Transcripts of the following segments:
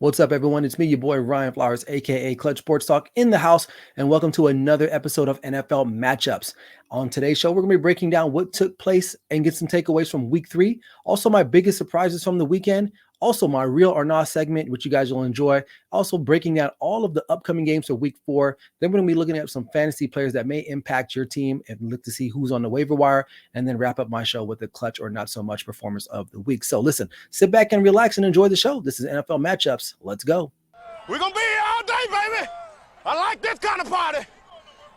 What's up, everyone? It's me, your boy Ryan Flowers, aka Clutch Sports Talk, in the house, and welcome to another episode of NFL Matchups. On today's show, we're going to be breaking down what took place and get some takeaways from Week 3. Also, my biggest surprises from the weekend. Also, my Real or Not segment, which you guys will enjoy. Also, breaking down all of the upcoming games for Week 4. Then we're going to be looking at some fantasy players that may impact your team and look to see who's on the waiver wire, and then wrap up my show with the clutch or not so much performance of the week. So listen, sit back and relax and enjoy the show. This is NFL Matchups. Let's go. We're going to be here all day, baby. I like this kind of party.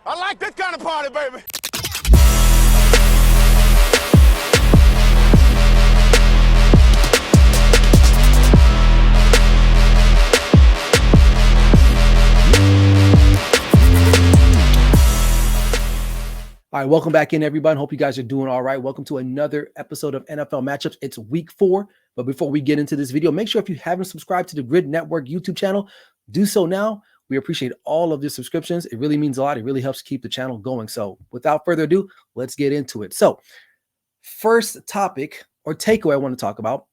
I like this kind of party, baby. All right, welcome back in, everybody. Hope you guys are doing all right. Welcome to another episode of NFL Matchups. It's Week 4, but before we get into this video, make sure if you haven't subscribed to the Grid Network YouTube channel, do so now. We appreciate all of the subscriptions. It really means a lot. It really helps keep the channel going. So without further ado, let's get into it. So first topic or takeaway I want to talk about,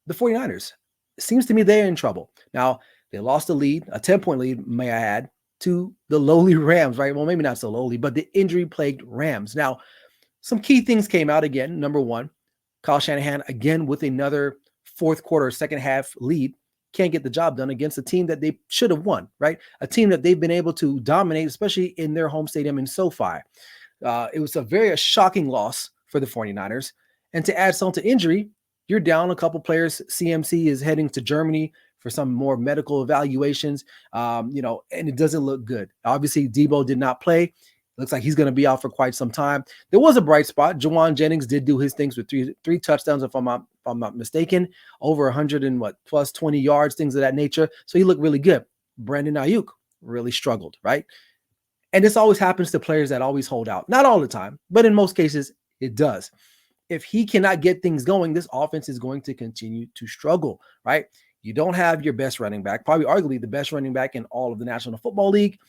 the 49ers. It seems to me they're in trouble. Now, they lost a lead, a 10-point lead, may I add, to the lowly Rams, right? Well, maybe not so lowly, but the injury-plagued Rams. Now, some key things came out again. Number one, Kyle Shanahan, again, with another fourth quarter, second half lead, can't get the job done against a team that they should have won, right? A team that they've been able to dominate, especially in their home stadium in SoFi. It was a shocking loss for the 49ers. And to add something to injury, you're down a couple players. CMC is heading to Germany for some more medical evaluations, and it doesn't look good. Obviously, Debo did not play. Looks like he's going to be out for quite some time. There was a bright spot. Juwan Jennings did do his things with three touchdowns, if I'm not mistaken, over 100 and plus 20 yards, things of that nature. So he looked really good. Brandon Ayuk really struggled, right? And this always happens to players that always hold out. Not all the time, but in most cases, it does. If he cannot get things going, this offense is going to continue to struggle, right? You don't have your best running back, probably arguably the best running back in all of the National Football League.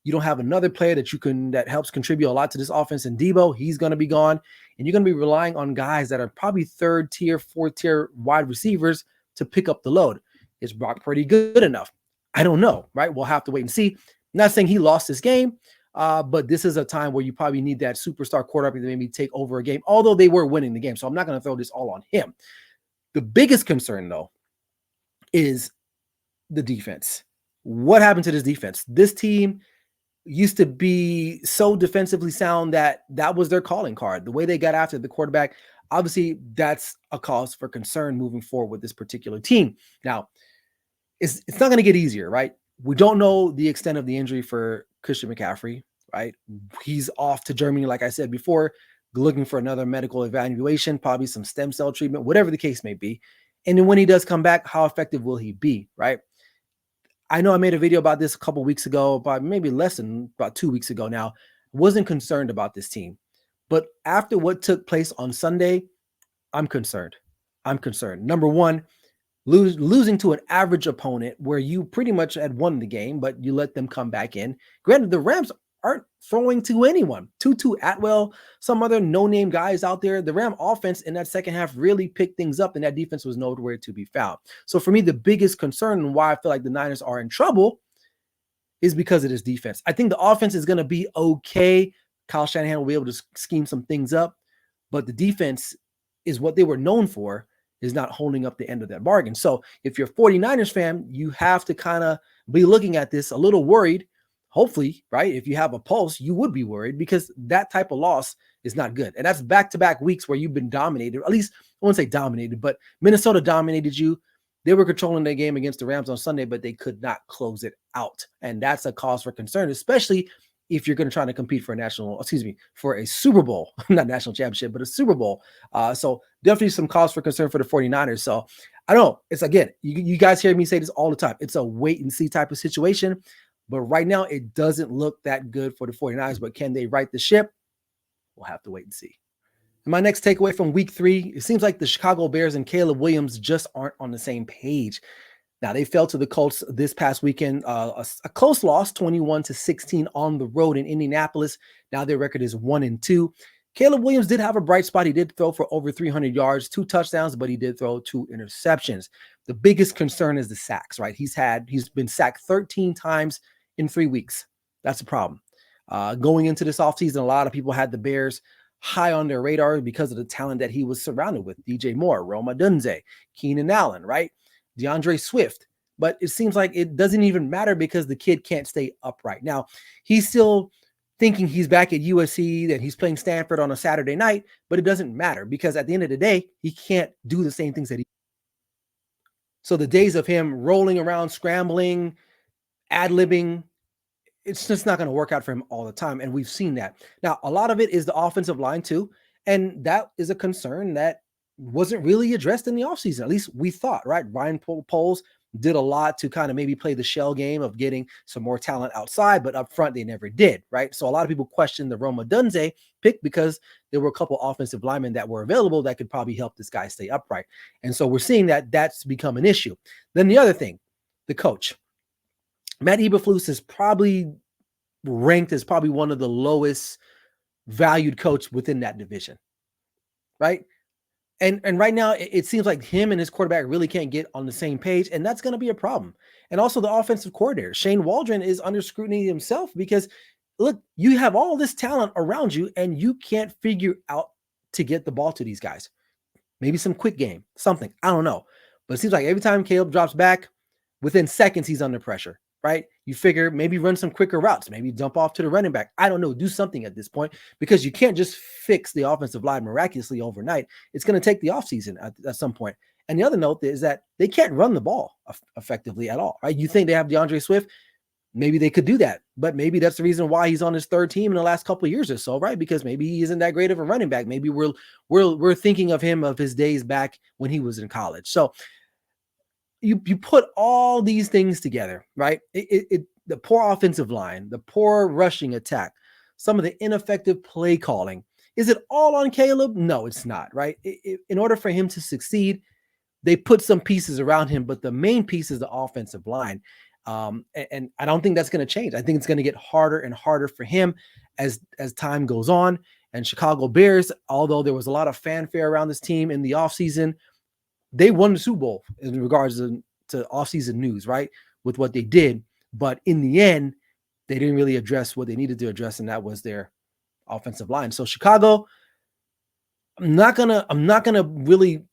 You don't have another player that helps contribute a lot to this offense in Debo. He's going to be gone. And you're going to be relying on guys that are probably third tier, fourth tier wide receivers to pick up the load. Is Brock Purdy good enough? I don't know, right? We'll have to wait and see. Not saying he lost this game, but this is a time where you probably need that superstar quarterback to maybe take over a game, although they were winning the game. So I'm not going to throw this all on him. The biggest concern, though, is the defense. What happened to this defense? This team used to be so defensively sound that was their calling card. The way they got after the quarterback, obviously that's a cause for concern moving forward with this particular team. Now, it's not going to get easier, right? We don't know the extent of the injury for Christian McCaffrey, right? He's off to Germany, like I said before, looking for another medical evaluation, probably some stem cell treatment, whatever the case may be. And then when he does come back, how effective will he be, right? I know I made a video about this a couple weeks ago, about maybe less than about 2 weeks ago now. Wasn't concerned about this team. But after what took place on Sunday, I'm concerned. Number one, losing to an average opponent where you pretty much had won the game, but you let them come back in. Granted, the Rams aren't throwing to anyone. Tutu Atwell, some other no-name guys out there. The Ram offense in that second half really picked things up, and that defense was nowhere to be found. So for me, the biggest concern and why I feel like the Niners are in trouble is because of this defense. I think the offense is going to be okay. Kyle Shanahan will be able to scheme some things up, but the defense is what they were known for, is not holding up the end of that bargain. So if you're a 49ers fan, you have to kind of be looking at this a little worried. Hopefully, right? If you have a pulse, you would be worried because that type of loss is not good. And that's back-to-back weeks where you've been dominated. At least, I won't say dominated, but Minnesota dominated you. They were controlling their game against the Rams on Sunday, but they could not close it out. And that's a cause for concern, especially if you're going to try to compete for for a Super Bowl, not national championship, but a Super Bowl. So definitely some cause for concern for the 49ers. So I don't know. It's, again, you guys hear me say this all the time. It's a wait and see type of situation. But right now, it doesn't look that good for the 49ers. But can they right the ship? We'll have to wait and see. And my next takeaway from Week 3, it seems like the Chicago Bears and Caleb Williams just aren't on the same page. Now, they fell to the Colts this past weekend, a close loss, 21-16 on the road in Indianapolis. Now their record is 1-2. Caleb Williams did have a bright spot. He did throw for over 300 yards, 2 touchdowns, but he did throw 2 interceptions. The biggest concern is the sacks, right? He's been sacked 13 times in 3 weeks. That's a problem. Going into this offseason, a lot of people had the Bears high on their radar because of the talent that he was surrounded with. DJ Moore, Rome Odunze, Keenan Allen, right? DeAndre Swift. But it seems like it doesn't even matter because the kid can't stay upright. Now, he's still thinking he's back at USC, that he's playing Stanford on a Saturday night, but it doesn't matter because at the end of the day, he can't do the same things that he. So the days of him rolling around, scrambling, ad-libbing, it's just not going to work out for him all the time. And we've seen that. Now, a lot of it is the offensive line too. And that is a concern that wasn't really addressed in the offseason. At least we thought, right? Ryan Poles did a lot to kind of maybe play the shell game of getting some more talent outside, but up front they never did, right? So a lot of people questioned the Rome Odunze pick because there were a couple offensive linemen that were available that could probably help this guy stay upright. And so we're seeing that that's become an issue. Then the other thing, the coach. Matt Eberflus is probably ranked as probably one of the lowest valued coach within that division, right? And right now, it seems like him and his quarterback really can't get on the same page, and that's going to be a problem. And also the offensive coordinator, Shane Waldron, is under scrutiny himself because, look, you have all this talent around you, and you can't figure out to get the ball to these guys. Maybe some quick game, something. I don't know. But it seems like every time Caleb drops back, within seconds, he's under pressure, right? You figure maybe run some quicker routes, maybe dump off to the running back. I don't know, do something at this point because you can't just fix the offensive line miraculously overnight. It's going to take the offseason at some point. And the other note is that they can't run the ball effectively at all, right? You think they have DeAndre Swift, maybe they could do that, but maybe that's the reason why he's on his third team in the last couple of years or so, right? Because maybe he isn't that great of a running back. Maybe we're thinking of him of his days back when he was in college. So you put all these things together, right? The poor offensive line, the poor rushing attack, some of the ineffective play calling. Is it all on Caleb? No, it's not, right? In order for him to succeed, they put some pieces around him, but the main piece is the offensive line. And I don't think that's going to change. I think it's going to get harder and harder for him as time goes on. And Chicago Bears, although there was a lot of fanfare around this team in the offseason, they won the Super Bowl in regards to offseason news, right? With what they did. But in the end, they didn't really address what they needed to address, and that was their offensive line. So Chicago, I'm not gonna really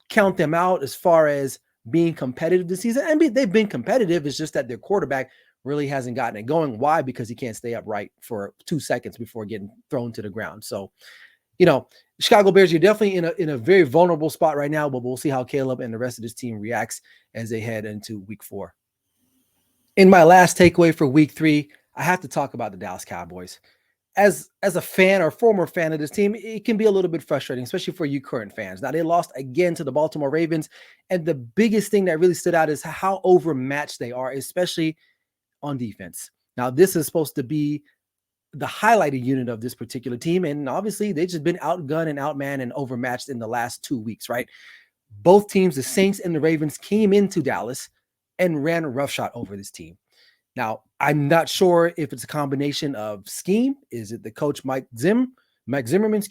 count them out as far as being competitive this season. I mean, they've been competitive. It's just that their quarterback really hasn't gotten it going. Why? Because he can't stay upright for 2 seconds before getting thrown to the ground. So, Chicago Bears, you're definitely in a very vulnerable spot right now, but we'll see how Caleb and the rest of this team reacts as they head into week 4. In my last takeaway for week 3, I have to talk about the Dallas Cowboys. As a fan or former fan of this team, it can be a little bit frustrating, especially for you current fans. Now, they lost again to the Baltimore Ravens, and the biggest thing that really stood out is how overmatched they are, especially on defense. Now, this is supposed to be the highlighted unit of this particular team, and obviously they've just been outgunned and outmanned and overmatched in the last 2 weeks, right? Both teams, the Saints and the Ravens, came into Dallas and ran roughshod over this team. Now, I'm not sure if it's a combination of scheme. Is it the coach Mike Zimmerman,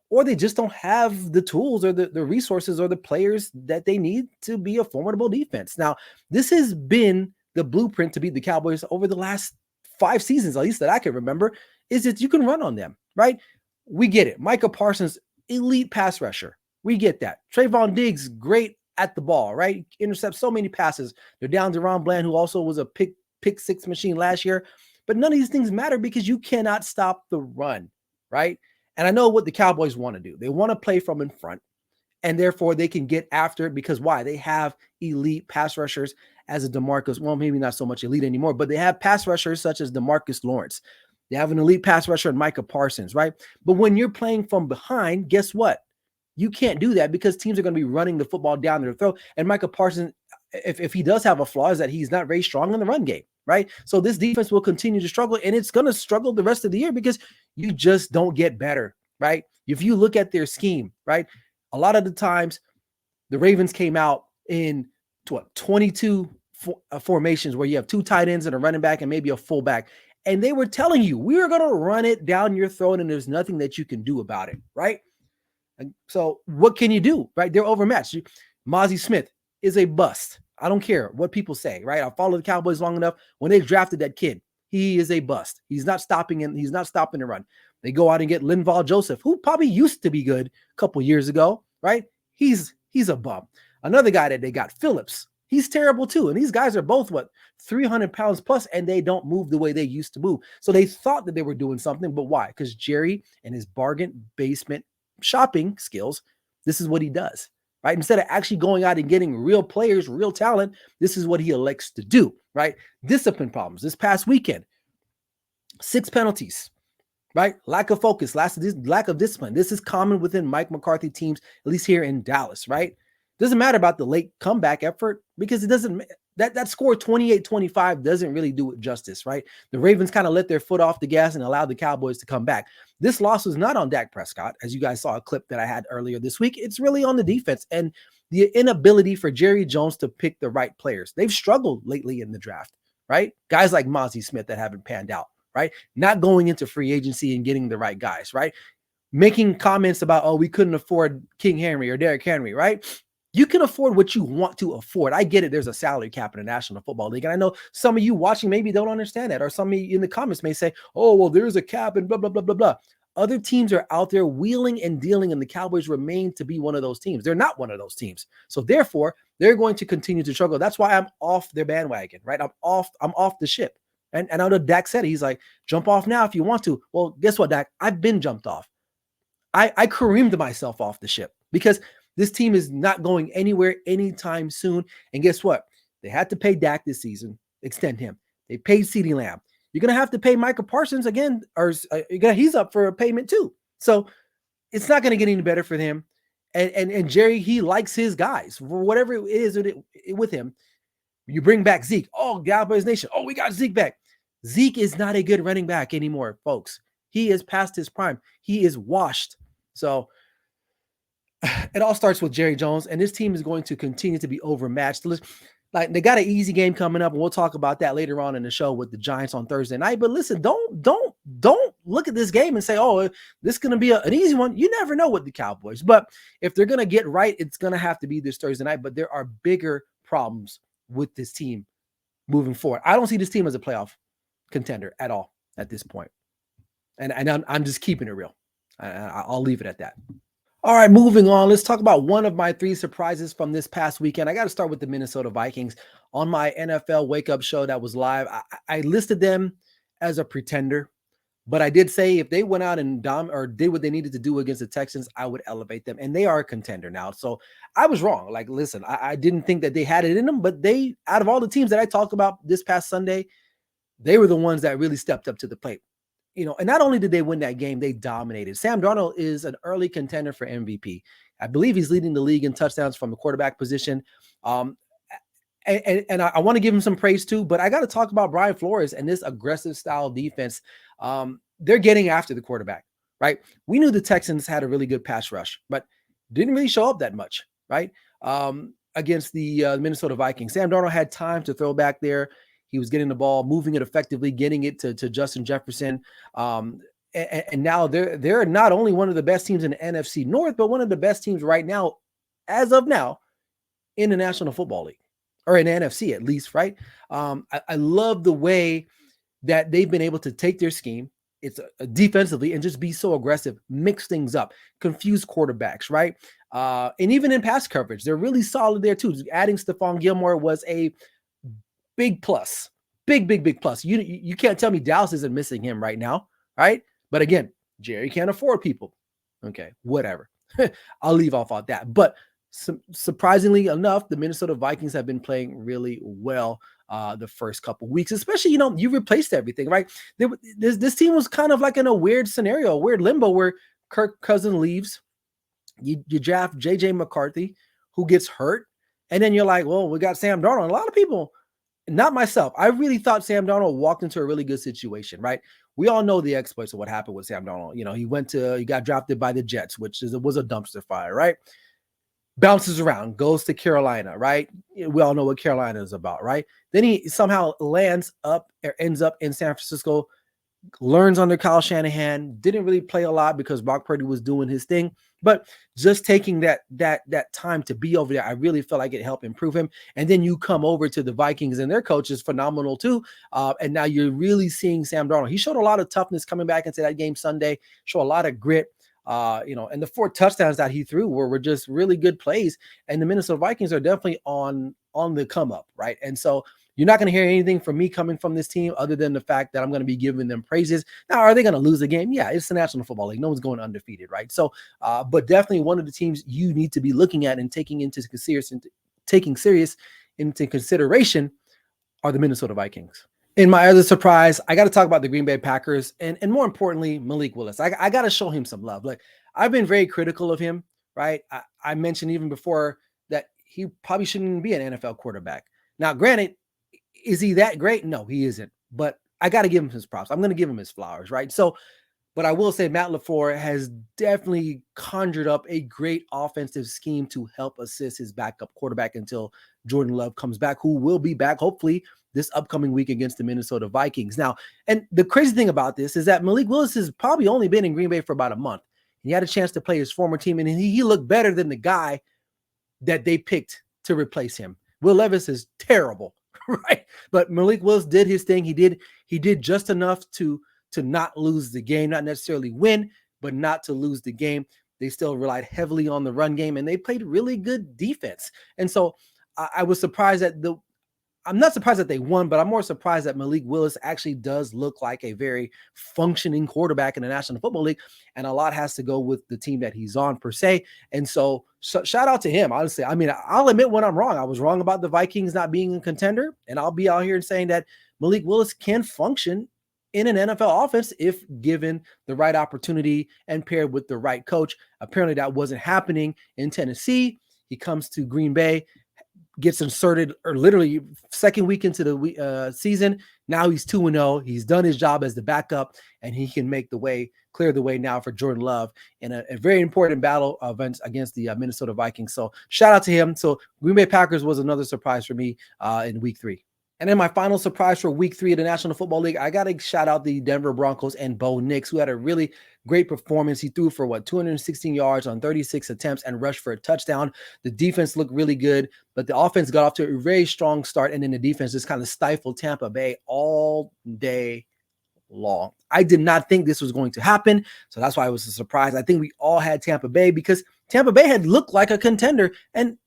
or they just don't have the tools or the resources or the players that they need to be a formidable defense. Now, this has been the blueprint to beat the Cowboys over the last 5 seasons, at least that I can remember, is that you can run on them, right? We get it. Micah Parsons, elite pass rusher. We get that. Trayvon Diggs, great at the ball, right? Intercepts so many passes. They're down to Ron Bland, who also was a pick 6 machine last year. But none of these things matter because you cannot stop the run, right? And I know what the Cowboys want to do. They want to play from in front, and therefore they can get after it because why? They have elite pass rushers as a DeMarcus. Well, maybe not so much elite anymore, but they have pass rushers such as DeMarcus Lawrence. They have an elite pass rusher in Micah Parsons, right? But when you're playing from behind, guess what? You can't do that because teams are going to be running the football down their throat. And Micah Parsons, if he does have a flaw, is that he's not very strong in the run game, right? So this defense will continue to struggle, and it's going to struggle the rest of the year because you just don't get better, right? If you look at their scheme, right, a lot of the times the Ravens came out in 22 formations where you have 2 tight ends and a running back and maybe a fullback, And they were telling you, we are going to run it down your throat and there's nothing that you can do about it, right? And so what can you do, right? They're overmatched. Mozzie Smith is a bust. I don't care what people say, right? I followed the Cowboys long enough. When they drafted that kid, he is a bust. He's not stopping him. He's not stopping the run. They go out and get Linval Joseph, who probably used to be good a couple years ago, right? He's a bum. Another guy that they got, Phillips, he's terrible too. And these guys are both, 300 pounds plus, and they don't move the way they used to move. So they thought that they were doing something, but why? Because Jerry and his bargain basement shopping skills, this is what he does, right? Instead of actually going out and getting real players, real talent, this is what he elects to do, right? Discipline problems. This past weekend, 6 penalties, right? Lack of focus, lack of discipline. This is common within Mike McCarthy teams, at least here in Dallas, right? Doesn't matter about the late comeback effort because it doesn't, that score 28-25 doesn't really do it justice, right? The Ravens kind of let their foot off the gas and allowed the Cowboys to come back. This loss was not on Dak Prescott, as you guys saw a clip that I had earlier this week. It's really on the defense and the inability for Jerry Jones to pick the right players. They've struggled lately in the draft, right? Guys like Mozzie Smith that haven't panned out, right? Not going into free agency and getting the right guys, right? Making comments about, oh, we couldn't afford King Henry or Derrick Henry, right? You can afford what you want to afford. I get it. There's a salary cap in the National Football League. And I know some of you watching maybe don't understand that. Or some of you in the comments may say, oh, well, there's a cap and blah, blah, blah, blah, blah. Other teams are out there wheeling and dealing, and the Cowboys remain to be one of those teams. They're not one of those teams. So therefore, they're going to continue to struggle. That's why I'm off their bandwagon, right? I'm off the ship. And I know Dak said it. He's like, jump off now if you want to. Well, guess what, Dak? I've been jumped off. I careened myself off the ship because this team is not going anywhere anytime soon. And guess what? They had to pay Dak this season, extend him. They paid CeeDee Lamb. You're going to have to pay Micah Parsons again, or he's up for a payment too. So it's not going to get any better for him. And Jerry, he likes his guys. Whatever it is with him, you bring back Zeke. Oh, Cowboys Nation. Oh, we got Zeke back. Zeke is not a good running back anymore, folks. He is past his prime. He is washed. So it all starts with Jerry Jones, and this team is going to continue to be overmatched. Like, they got an easy game coming up, and we'll talk about that later on in the show with the Giants on Thursday night. But listen, don't look at this game and say, oh, this is going to be an easy one. You never know with the Cowboys. But if they're going to get right, it's going to have to be this Thursday night. But there are bigger problems with this team moving forward. I don't see this team as a playoff contender at all at this point. And I'm just keeping it real. I'll leave it at that. All right, moving on. Let's talk about one of my 3 surprises from this past weekend. I got to start with the Minnesota Vikings. On my NFL wake-up show that was live, I listed them as a pretender, but I did say if they went out and did what they needed to do against the Texans, I would elevate them, and they are a contender now. So I was wrong. Like, listen, I didn't think that they had it in them, but they, out of all the teams that I talked about this past Sunday, they were the ones that really stepped up to the plate. And not only did they win that game, they dominated. Sam Darnold is an early contender for MVP. I believe he's leading the league in touchdowns from the quarterback position. And I want to give him some praise too, but I got to talk about Brian Flores and this aggressive style defense. They're getting after the quarterback, right? We knew the Texans had a really good pass rush, but didn't really show up that much, right? Against the Minnesota Vikings. Sam Darnold had time to throw back there. He was getting the ball, moving it effectively, getting it to Justin Jefferson. And now they're not only one of the best teams in the NFC North, but one of the best teams right now, as of now, in the National Football League, or in the NFC at least, right? I love the way that they've been able to take their scheme, it's defensively, and just be so aggressive, mix things up, confuse quarterbacks, right? And even in pass coverage, they're really solid there too. Adding Stephon Gilmore was a big plus, big plus. You can't tell me Dallas isn't missing him right now, right? But again, Jerry can't afford people. Okay, whatever. I'll leave off on that. But surprisingly enough, the Minnesota Vikings have been playing really well the first couple weeks, especially, you replaced everything, right? This team was kind of like in a weird scenario, a weird limbo where Kirk Cousins leaves. You draft J.J. McCarthy, who gets hurt. And then you're like, well, we got Sam Darnold. A lot of people, not myself, I really thought Sam Darnold walked into a really good situation, right? We all know the exploits of what happened with Sam Darnold. He got drafted by the Jets, which was a dumpster fire, right? bounces around, goes to Carolina, right? We all know what Carolina is about, right? Then he somehow lands up or ends up in San Francisco, learns under Kyle Shanahan, didn't really play a lot because Brock Purdy was doing his thing, but just taking that time to be over there, I really felt like it helped improve him. And then you come over to the Vikings and their coach is phenomenal too. And now you're really seeing Sam Darnold. He showed a lot of toughness coming back into that game Sunday, show a lot of grit. And the 4 touchdowns that he threw were just really good plays. And the Minnesota Vikings are definitely on the come up, right? And so you're not going to hear anything from me coming from this team other than the fact that I'm going to be giving them praises. Now, are they going to lose the game? Yeah, it's the National Football League. No one's going undefeated, right? So, but definitely one of the teams you need to be looking at and taking serious into consideration are the Minnesota Vikings. In my other surprise, I got to talk about the Green Bay Packers and more importantly, Malik Willis. I got to show him some love. Like, I've been very critical of him, right? I mentioned even before that he probably shouldn't be an NFL quarterback. Now, granted, is he that great? No, he isn't. But I got to give him his props. I'm going to give him his flowers, right? So, but I will say Matt LaFleur has definitely conjured up a great offensive scheme to help assist his backup quarterback until Jordan Love comes back, who will be back hopefully this upcoming week against the Minnesota Vikings. Now, and the crazy thing about this is that Malik Willis has probably only been in Green Bay for about a month. He had a chance to play his former team, and he looked better than the guy that they picked to replace him. Will Levis is terrible, right? But Malik Willis did his thing. He did just enough to not lose the game, not necessarily win, but not to lose the game. They still relied heavily on the run game, and they played really good defense. And so I was surprised that I'm not surprised that they won, but I'm more surprised that Malik Willis actually does look like a very functioning quarterback in the National Football League. And a lot has to go with the team that he's on per se. And so shout out to him, honestly. I mean, I'll admit when I'm wrong. I was wrong about the Vikings not being a contender. And I'll be out here and saying that Malik Willis can function in an NFL offense if given the right opportunity and paired with the right coach. Apparently that wasn't happening in Tennessee. He comes to Green Bay, gets inserted or literally second week into the season. Now he's 2-0. He's done his job as the backup, and he can clear the way now for Jordan Love in a very important battle event against the Minnesota Vikings. So shout out to him. So Green Bay Packers was another surprise for me in week 3. And then my final surprise for week 3 of the National Football League, I got to shout out the Denver Broncos and Bo Nix, who had a really great performance. He threw for 216 yards on 36 attempts and rushed for a touchdown. The defense looked really good, but the offense got off to a very strong start, and then the defense just kind of stifled Tampa Bay all day long. I did not think this was going to happen, so that's why it was a surprise. I think we all had Tampa Bay because Tampa Bay had looked like a contender, and,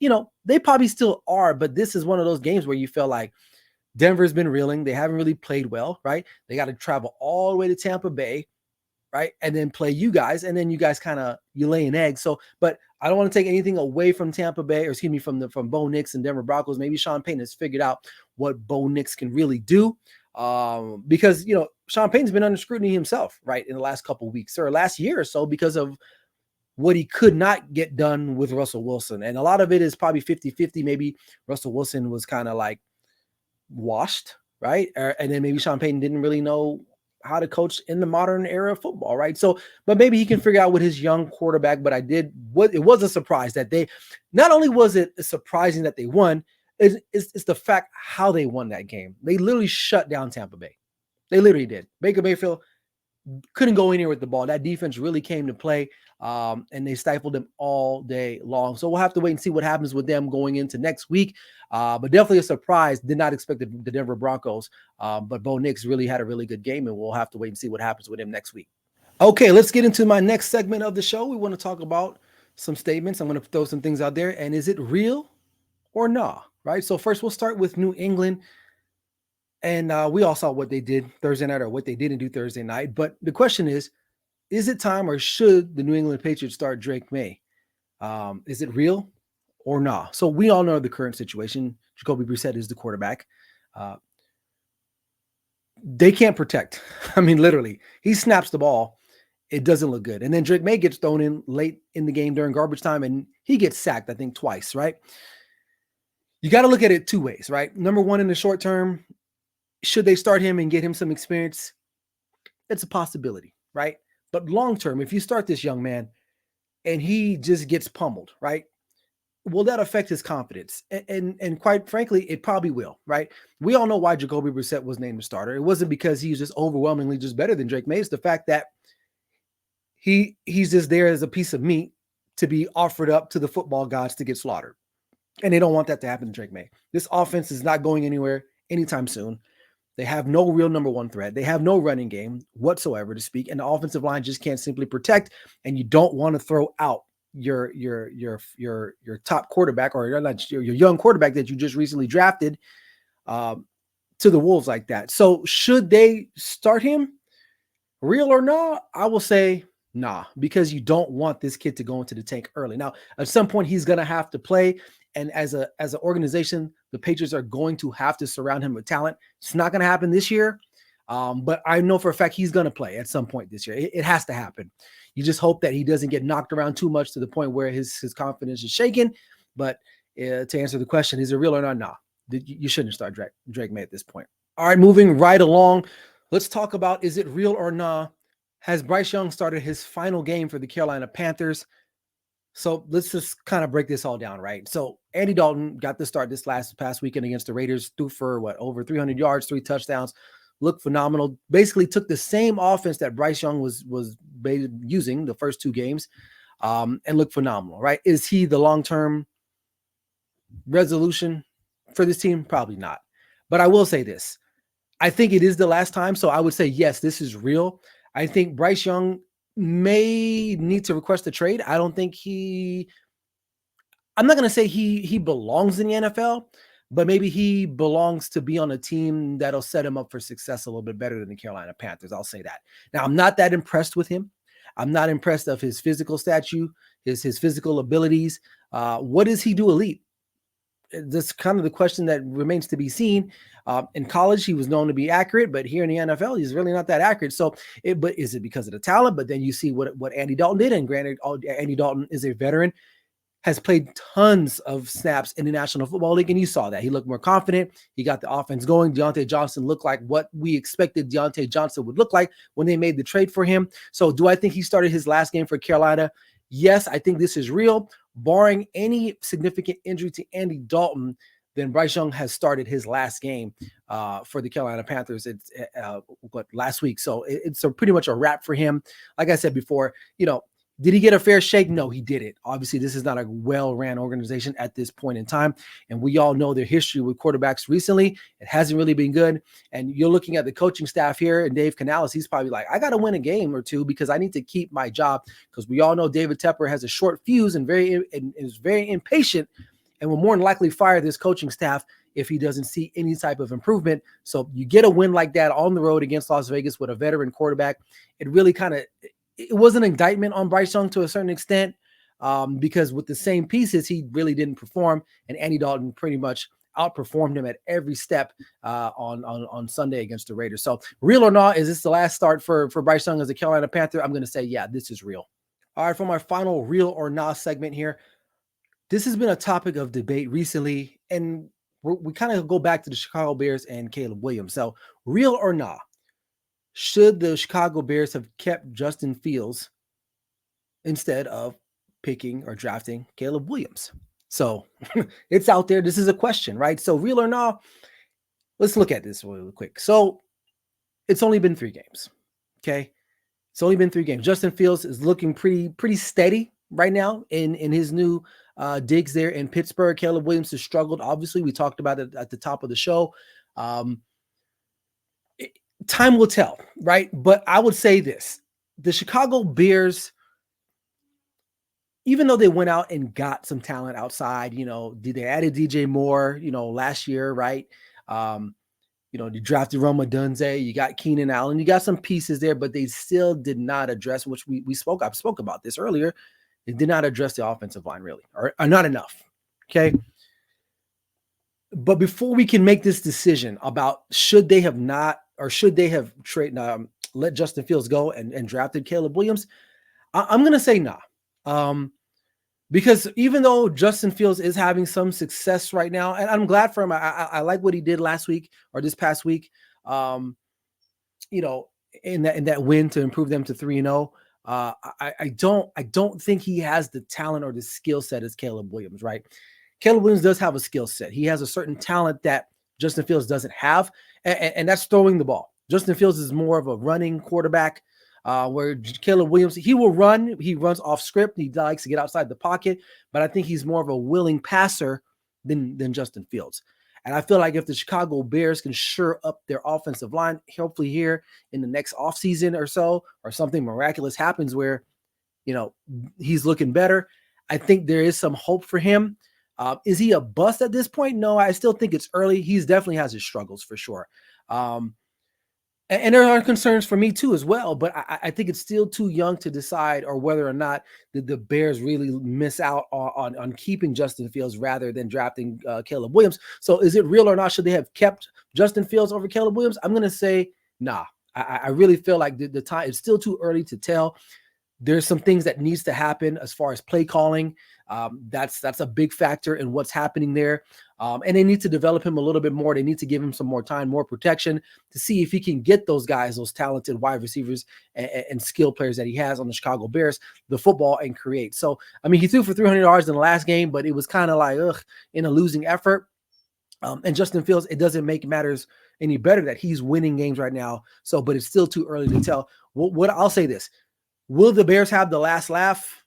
they probably still are, but this is one of those games where you feel like Denver's been reeling. They haven't really played well, right? They got to travel all the way to Tampa Bay, right? And then play you guys. And then you guys you lay an egg. So, but I don't want to take anything away from Tampa Bay, or excuse me, from Bo Nix and Denver Broncos. Maybe Sean Payton has figured out what Bo Nix can really do. Because, Sean Payton's been under scrutiny himself, right? In the last couple of weeks or last year or so because of what he could not get done with Russell Wilson. And a lot of it is probably 50-50. Maybe Russell Wilson was kind of like washed, right? And then maybe Sean Payton didn't really know how to coach in the modern era of football, right? So, but maybe he can figure out with his young quarterback. But it was a surprise that not only was it surprising that they won, it's the fact how they won that game. They literally shut down Tampa Bay. They literally did. Baker Mayfield couldn't go anywhere with the ball. That defense really came to play, and they stifled them all day long. So we'll have to wait and see what happens with them going into next week. But definitely a surprise. Did not expect the Denver Broncos. But Bo Nix really had a really good game, and we'll have to wait and see what happens with him next week. Okay, let's get into my next segment of the show. We want to talk about some statements. I'm going to throw some things out there. And is it real or nah? Right? So first, we'll start with New England. And we all saw what they did Thursday night or what they didn't do Thursday night. But the question is it time or should the New England Patriots start Drake May? Is it real or not? So we all know the current situation. Jacoby Brissett is the quarterback. They can't protect. I mean, literally, he snaps the ball. It doesn't look good. And then Drake May gets thrown in late in the game during garbage time, and he gets sacked, I think, twice, right? You got to look at it two ways, right? Number one, in the short term, should they start him and get him some experience? It's a possibility, right? But long term, if you start this young man and he just gets pummeled, right? will that affect his confidence? And quite frankly, it probably will, right? We all know why Jacoby Brissett was named a starter. It wasn't because he was just overwhelmingly just better than Drake May. It's the fact that he's just there as a piece of meat to be offered up to the football gods to get slaughtered. And they don't want that to happen to Drake May. This offense is not going anywhere anytime soon. They have no real number one threat. They have no running game whatsoever to speak, and the offensive line just can't simply protect. And you don't want to throw out your top quarterback or your young quarterback that you just recently drafted to the Wolves like that. So should they start him, real or not? I will say nah, because you don't want this kid to go into the tank early. Now, at some point, he's going to have to play. And as an organization, the Patriots are going to have to surround him with talent. It's not going to happen this year, but I know for a fact he's going to play at some point this year. It has to happen. You just hope that he doesn't get knocked around too much to the point where his confidence is shaken. But to answer the question, is it real or not? Nah, you shouldn't start Drake May at this point. All right, moving right along. Let's talk about, is it real or nah? Has Bryce Young started his final game for the Carolina Panthers? So let's just kind of break this all down, right? So Andy Dalton got the start this past weekend against the Raiders, threw for over 300 yards, 3 touchdowns, looked phenomenal. Basically took the same offense that Bryce Young was using the first 2 games and looked phenomenal, right? Is he the long-term resolution for this team? Probably not. But I will say this. I think it is the last time. So I would say, yes, this is real. I think Bryce Young may need to request a trade. I don't think I'm not going to say he belongs in the NFL, but maybe he belongs to be on a team that'll set him up for success a little bit better than the Carolina Panthers. I'll say that. Now, I'm not that impressed with him. I'm not impressed of his physical stature, his physical abilities. What does he do elite? That's kind of the question that remains to be seen. In college, he was known to be accurate, but here in the NFL, he's really not that accurate. So, but is it because of the talent? But then you see what Andy Dalton did, and granted, Andy Dalton is a veteran, has played tons of snaps in the National Football League, and you saw that. He looked more confident. He got the offense going. Deontay Johnson looked like what we expected Deontay Johnson would look like when they made the trade for him. So do I think he started his last game for Carolina? Yes, I think this is real. Barring any significant injury to Andy Dalton, then Bryce Young has started his last game for the Carolina Panthers. It's last week. So it's pretty much a wrap for him. Like I said before, did he get a fair shake? No, he didn't. Obviously, this is not a well-ran organization at this point in time. And we all know their history with quarterbacks recently. It hasn't really been good. And you're looking at the coaching staff here, and Dave Canales, he's probably like, I got to win a game or two because I need to keep my job. Because we all know David Tepper has a short fuse and is very impatient and will more than likely fire this coaching staff if he doesn't see any type of improvement. So you get a win like that on the road against Las Vegas with a veteran quarterback. It really it was an indictment on Bryce Young to a certain extent because with the same pieces, he really didn't perform, and Andy Dalton pretty much outperformed him at every step on Sunday against the Raiders. So real or not, is this the last start for Bryce Young as a Carolina Panther? I'm going to say, yeah, this is real. All right, for my final real or not segment here, this has been a topic of debate recently, and we kind of go back to the Chicago Bears and Caleb Williams. So real or not, should the Chicago Bears have kept Justin Fields instead of picking or drafting Caleb Williams? So it's out there. This is a question, right? So real or not, let's look at this really quick. So it's only been 3 games. Okay. It's only been 3 games. Justin Fields is looking pretty steady right now in his new digs there in Pittsburgh. Caleb Williams has struggled. Obviously, we talked about it at the top of the show. Time will tell, right? But I would say this. The Chicago Bears, even though they went out and got some talent outside, they added DJ Moore, last year, right? You drafted Roma Dunze, you got Keenan Allen, you got some pieces there, but they still did not address, which I spoke about this earlier. They did not address the offensive line really, or not enough. Okay. But before we can make this decision about should they have let Justin Fields go and drafted Caleb Williams, I'm going to say nah. Because even though Justin Fields is having some success right now, and I'm glad for him, I like what he did last week or this past week, in that win to improve them to 3-0. I don't think he has the talent or the skill set as Caleb Williams, right? Caleb Williams does have a skill set. He has a certain talent that Justin Fields doesn't have, and that's throwing the ball. Justin Fields is more of a running quarterback, where Caleb Williams, he will run. He runs off script. He likes to get outside the pocket, but I think he's more of a willing passer than Justin Fields. And I feel like if the Chicago Bears can shore up their offensive line, hopefully here in the next offseason or so, or something miraculous happens where, you know, he's looking better, I think there is some hope for him. Is he a bust at this point? No, I still think it's early. He's definitely has his struggles for sure. Um, and there are concerns for me too as well, but I think it's still too young to decide or whether or not the Bears really miss out on keeping Justin Fields rather than drafting Caleb Williams. So is it real or not? Should they have kept Justin Fields over Caleb Williams? I'm going to say nah. I really feel like the time, it's still too early to tell. There's some things that needs to happen as far as play calling. That's a big factor in what's happening there. And they need to develop him a little bit more. They need to give him some more time, more protection to see if he can get those guys, those talented wide receivers and skill players that he has on the Chicago Bears, the football and create. So, I mean, he threw for 300 yards in the last game, but it was kind of like, in a losing effort. And Justin Fields, it doesn't make matters any better that he's winning games right now. So, but it's still too early to tell. What I'll say this. Will the Bears have the last laugh?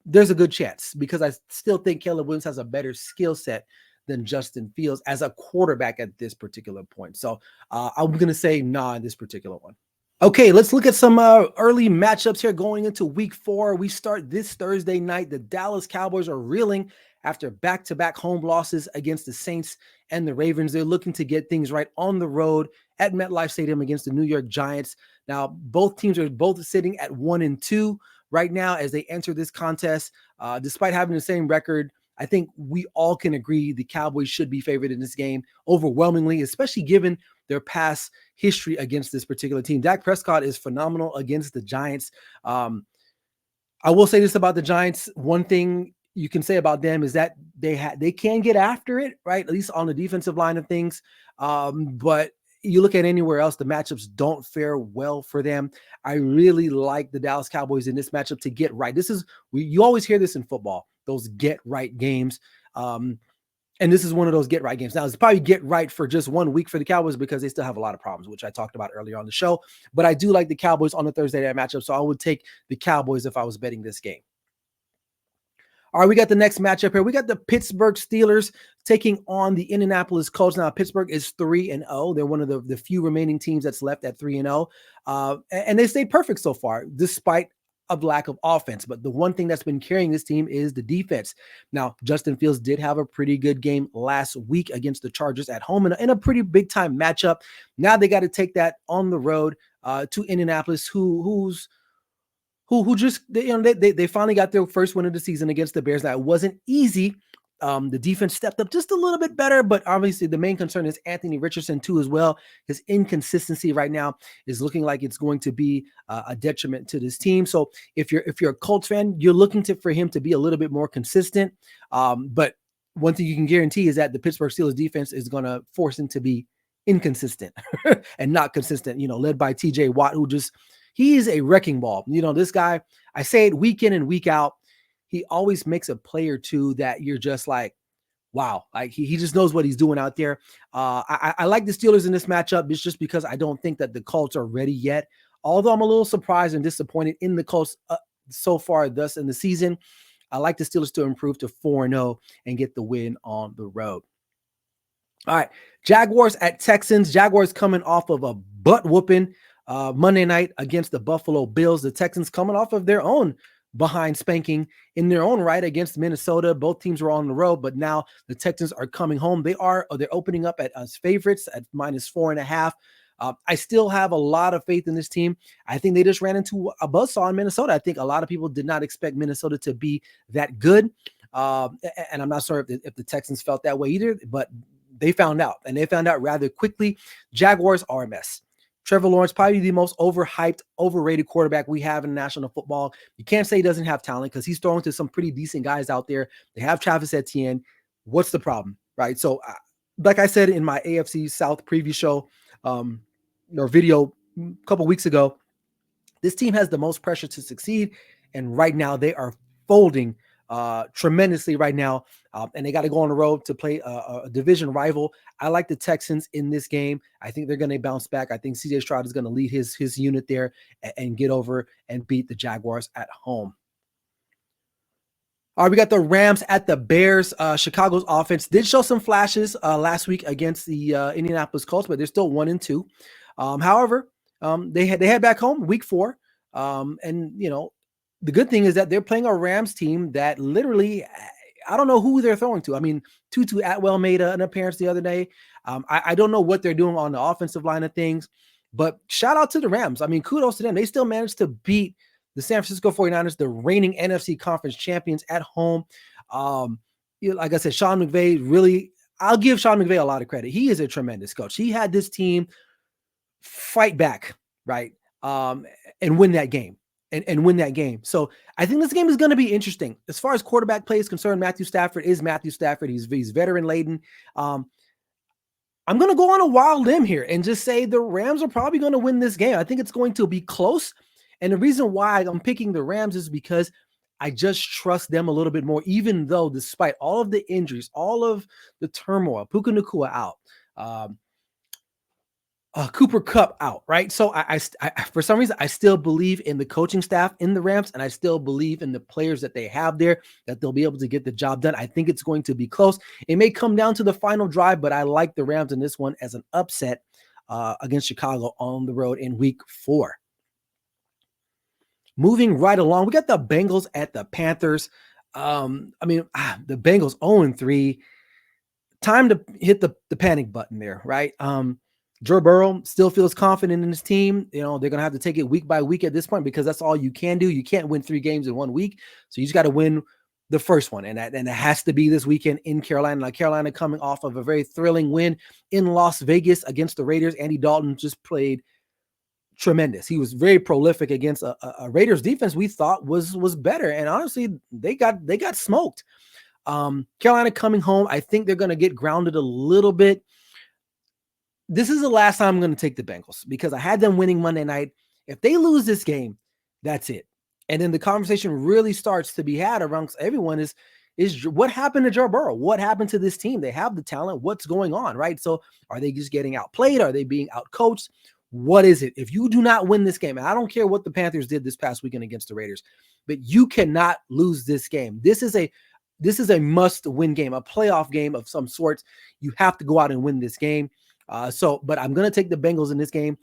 There's a good chance because I still think Caleb Williams has a better skill set than Justin Fields as a quarterback at this particular point. So I'm going to say nah in this particular one. Okay, let's look at some early matchups here going into week 4. We start this Thursday night. The Dallas Cowboys are reeling after back-to-back home losses against the Saints and the Ravens. They're looking to get things right on the road at MetLife Stadium against the New York Giants. Now, both teams are both sitting at 1-2 right now as they enter this contest. Despite having the same record, I think we all can agree the Cowboys should be favored in this game overwhelmingly, especially given their past history against this particular team. Dak Prescott is phenomenal against the Giants. I will say this about the Giants. One thing you can say about them is that they can get after it, right? At least on the defensive line of things. But you look at anywhere else, the matchups don't fare well for them. I really like the Dallas Cowboys in this matchup to get right. You always hear this in football, those get right games. And this is one of those get right games. Now, it's probably get right for just 1 week for the Cowboys because they still have a lot of problems, which I talked about earlier on the show. But I do like the Cowboys on the Thursday night matchup, so I would take the Cowboys if I was betting this game. All right, we got the next matchup here. We got the Pittsburgh Steelers taking on the Indianapolis Colts. Now, Pittsburgh is 3-0. They're one of the few remaining teams that's left at 3-0. And they stayed perfect so far, despite a lack of offense. But the one thing that's been carrying this team is the defense. Now, Justin Fields did have a pretty good game last week against the Chargers at home in a pretty big-time matchup. Now they got to take that on the road to Indianapolis, who just they finally got their first win of the season against the Bears. Now it wasn't easy. The defense stepped up just a little bit better, but obviously the main concern is Anthony Richardson too as well. His inconsistency right now is looking like it's going to be a detriment to this team. So if you're a Colts fan, you're looking for him to be a little bit more consistent. But one thing you can guarantee is that the Pittsburgh Steelers defense is going to force him to be inconsistent and not consistent. Led by T.J. Watt, he's a wrecking ball. This guy, I say it week in and week out, he always makes a play or two that you're just like, wow, like he just knows what he's doing out there. I like the Steelers in this matchup. It's just because I don't think that the Colts are ready yet. Although I'm a little surprised and disappointed in the Colts so far thus in the season. I like the Steelers to improve to 4-0 and get the win on the road. All right, Jaguars at Texans. Jaguars coming off of a butt whooping Monday night against the Buffalo Bills. The Texans coming off of their own behind spanking in their own right against Minnesota. Both teams were on the road, but now the Texans are coming home. They're opening up as favorites at -4.5. I still have a lot of faith in this team. I think they just ran into a buzzsaw in Minnesota. I think a lot of people did not expect Minnesota to be that good. And I'm not sure if the Texans felt that way either, but they found out, and they found out rather quickly. Jaguars are a mess. Trevor Lawrence, probably the most overhyped, overrated quarterback we have in national football. You can't say he doesn't have talent because he's throwing to some pretty decent guys out there. They have Travis Etienne. What's the problem, right? So, like I said in my AFC South preview show or video a couple weeks ago, This team has the most pressure to succeed, and right now they are folding tremendously right now, and they got to go on the road to play a division rival. I like the Texans in this game. I think they're going to bounce back. I think CJ Stroud is going to lead his unit there and get over and beat the Jaguars at home. All right, we got the Rams at the Bears. Chicago's offense did show some flashes last week against the Indianapolis Colts, but they're still 1-2. However, they head back home week 4, and the good thing is that they're playing a Rams team that literally, I don't know who they're throwing to. I mean, Tutu Atwell made an appearance the other day. I don't know what they're doing on the offensive line of things, but shout out to the Rams. I mean, kudos to them. They still managed to beat the San Francisco 49ers, the reigning NFC Conference champions, at home. Like I said, Sean McVay really, I'll give Sean McVay a lot of credit. He is a tremendous coach. He had this team fight back, right, and win that game. And win that game. So I think this game is going to be interesting. As far as quarterback play is concerned, Matthew Stafford is Matthew Stafford. He's veteran laden. I'm going to go on a wild limb here and just say the Rams are probably going to win this game. I think it's going to be close. And the reason why I'm picking the Rams is because I just trust them a little bit more, even though despite all of the injuries, all of the turmoil, Puka Nacua out, Cooper Kupp out, right? So I for some reason, I still believe in the coaching staff in the Rams, and I still believe in the players that they have there, that they'll be able to get the job done. I think it's going to be close. It may come down to the final drive, but I like the Rams in this one as an upset against Chicago on the road in week 4. Moving right along, we got the Bengals at the Panthers. The Bengals 0-3. Time to hit the panic button there, right? Joe Burrow still feels confident in his team. They're going to have to take it week by week at this point because that's all you can do. You can't win 3 games in 1 week. So you just got to win the first one. And it has to be this weekend in Carolina. Now, Carolina coming off of a very thrilling win in Las Vegas against the Raiders. Andy Dalton just played tremendous. He was very prolific against a Raiders defense we thought was better. And honestly, they got smoked. Carolina coming home. I think they're going to get grounded a little bit. This is the last time I'm going to take the Bengals because I had them winning Monday night. If they lose this game, that's it. And then the conversation really starts to be had amongst everyone is what happened to Joe Burrow? What happened to this team? They have the talent. What's going on, right? So are they just getting outplayed? Are they being outcoached? What is it? If you do not win this game, and I don't care what the Panthers did this past weekend against the Raiders, but you cannot lose this game. This is a must-win game, a playoff game of some sorts. You have to go out and win this game. But I'm going to take the Bengals in this game.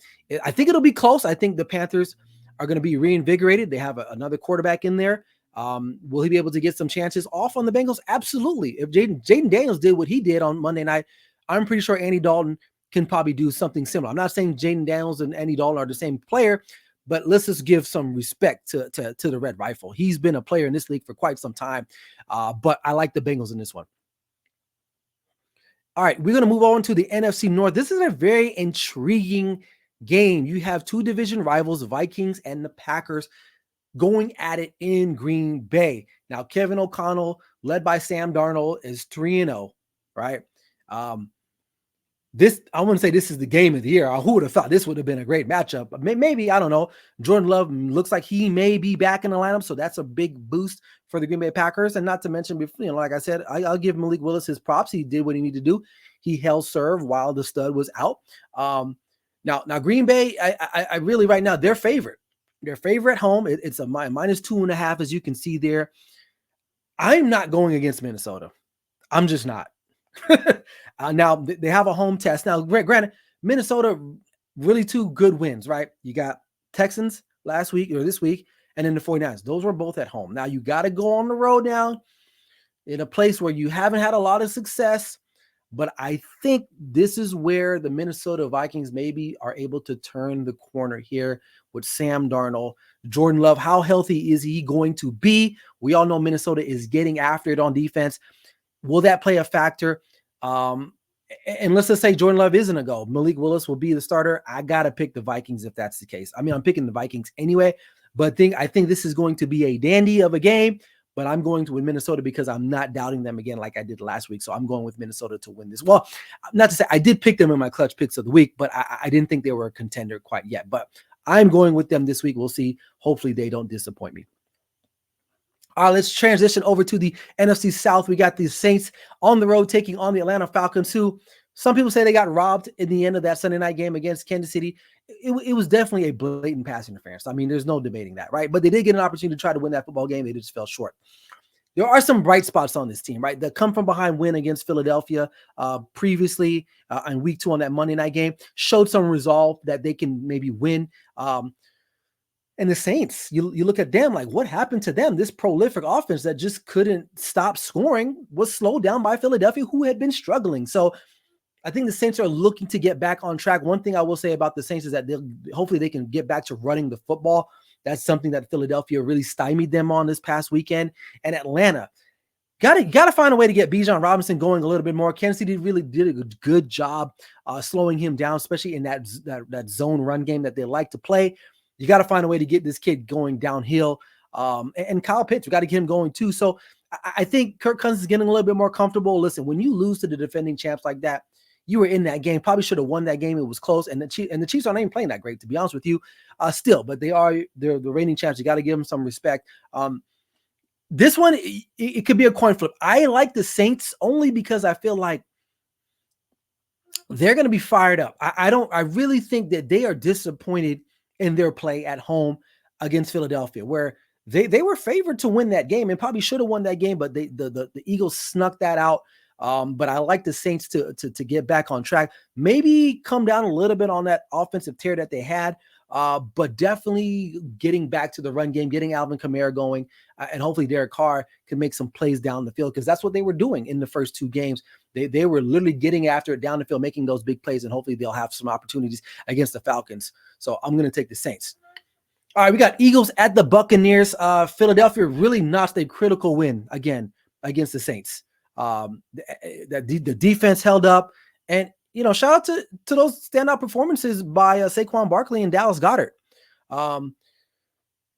I think it'll be close. I think the Panthers are going to be reinvigorated. They have another quarterback in there. Will he be able to get some chances off on the Bengals? Absolutely. If Jaden Daniels did what he did on Monday night, I'm pretty sure Andy Dalton can probably do something similar. I'm not saying Jaden Daniels and Andy Dalton are the same player, but let's just give some respect to the Red Rifle. He's been a player in this league for quite some time, but I like the Bengals in this one. All right, we're going to move on to the NFC North. This is a very intriguing game. You have 2 division rivals, the Vikings and the Packers, going at it in Green Bay. Now, Kevin O'Connell, led by Sam Darnold, is 3-0, right? I wouldn't say this is the game of the year. Who would have thought this would have been a great matchup? But maybe, I don't know. Jordan Love looks like he may be back in the lineup, so that's a big boost for the Green Bay Packers. And not to mention, like I said, I'll give Malik Willis his props. He did what he needed to do. He held serve while the stud was out. Now Green Bay, I really right now, they're favorite. They're favorite at home. It's a -2.5, as you can see there. I'm not going against Minnesota. I'm just not. Now they have a home test. Now, granted, Minnesota really 2 good wins, right? You got Texans last week or this week, and then the 49ers. Those were both at home. Now you got to go on the road now in a place where you haven't had a lot of success. But I think this is where the Minnesota Vikings maybe are able to turn the corner here with Sam Darnold. Jordan Love, how healthy is he going to be? We all know Minnesota is getting after it on defense. Will that play a factor? And let's just say Jordan Love isn't a go. Malik Willis will be the starter. I got to pick the Vikings if that's the case. I mean, I'm picking the Vikings anyway, but I think this is going to be a dandy of a game, but I'm going to win Minnesota because I'm not doubting them again like I did last week. So I'm going with Minnesota to win this. Well, not to say I did pick them in my clutch picks of the week, but I didn't think they were a contender quite yet. But I'm going with them this week. We'll see. Hopefully they don't disappoint me. All right, let's transition over to the NFC South. We got the Saints on the road taking on the Atlanta Falcons, who some people say they got robbed in the end of that Sunday night game against Kansas City. It was definitely a blatant pass interference. I mean, there's no debating that, right? But they did get an opportunity to try to win that football game. They just fell short. There are some bright spots on this team, right? The come from behind win against Philadelphia previously in week 2 on that Monday night game showed some resolve that they can maybe win. And the Saints, you look at them like, what happened to them? This prolific offense that just couldn't stop scoring was slowed down by Philadelphia, who had been struggling. So I think the Saints are looking to get back on track. One thing I will say about the Saints is that hopefully they can get back to running the football. That's something that Philadelphia really stymied them on this past weekend. And Atlanta, got to find a way to get Bijan Robinson going a little bit more. Kansas City really did a good job slowing him down, especially in that zone run game that they like to play. You got to find a way to get this kid going downhill. And Kyle Pitts, we got to get him going too. So I think Kirk Cousins is getting a little bit more comfortable. Listen, when you lose to the defending champs like that, you were in that game, probably should have won that game. It was close. And the Chiefs aren't even playing that great, to be honest with you, still, but they're the reigning champs. You got to give them some respect. This one, it could be a coin flip. I like the Saints only because I feel like they're going to be fired up. I really think that they are disappointed in their play at home against Philadelphia, where they were favored to win that game and probably should have won that game, but the Eagles snuck that out. But I like the Saints to get back on track, maybe come down a little bit on that offensive tear that they had, but definitely getting back to the run game, getting Alvin Kamara going, and hopefully Derek Carr can make some plays down the field, because that's what they were doing in the first 2 games. They were literally getting after it down the field, making those big plays, and hopefully they'll have some opportunities against the Falcons. So I'm going to take the Saints. All right, we got Eagles at the Buccaneers. Philadelphia really notched a critical win again against the Saints. The defense held up, and shout out to those standout performances by Saquon Barkley and Dallas Goedert.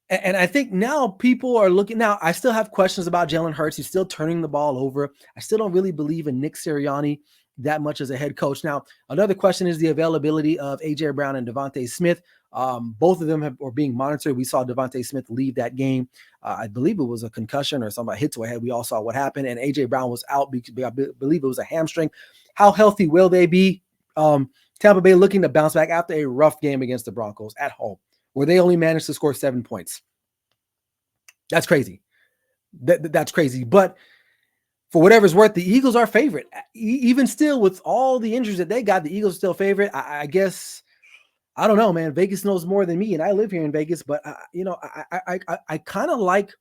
And I think now people are looking. Now I still have questions about Jalen Hurts. He's still turning the ball over. I still don't really believe in Nick Sirianni that much as a head coach. Now another question is the availability of AJ Brown and Devontae Smith. Both of them are being monitored. We saw Devontae Smith leave that game. I believe it was a concussion or somebody hit to a head. We all saw what happened. And AJ Brown was out because I believe it was a hamstring. How healthy will they be? Tampa Bay looking to bounce back after a rough game against the Broncos at home, where they only managed to score 7 points. That's crazy. That's crazy. But for whatever it's worth, the Eagles are favorite. Even still, with all the injuries that they got, the Eagles are still favorite. I guess, I don't know, man. Vegas knows more than me, and I live here in Vegas. But I kind of like.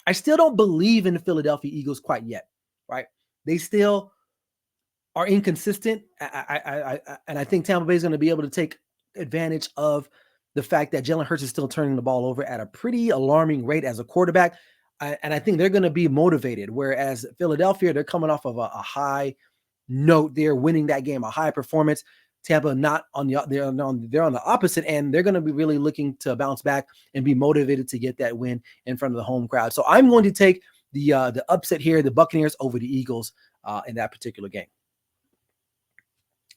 I still don't believe in the Philadelphia Eagles quite yet, right? They still are inconsistent. And I think Tampa Bay is going to be able to take advantage of the fact that Jalen Hurts is still turning the ball over at a pretty alarming rate as a quarterback. And I think they're going to be motivated. Whereas Philadelphia, they're coming off of a high note. They're winning that game, a high performance. Tampa not on the they're on the opposite end. They're going to be really looking to bounce back and be motivated to get that win in front of the home crowd. So I'm going to take the upset here, the Buccaneers over the Eagles in that particular game.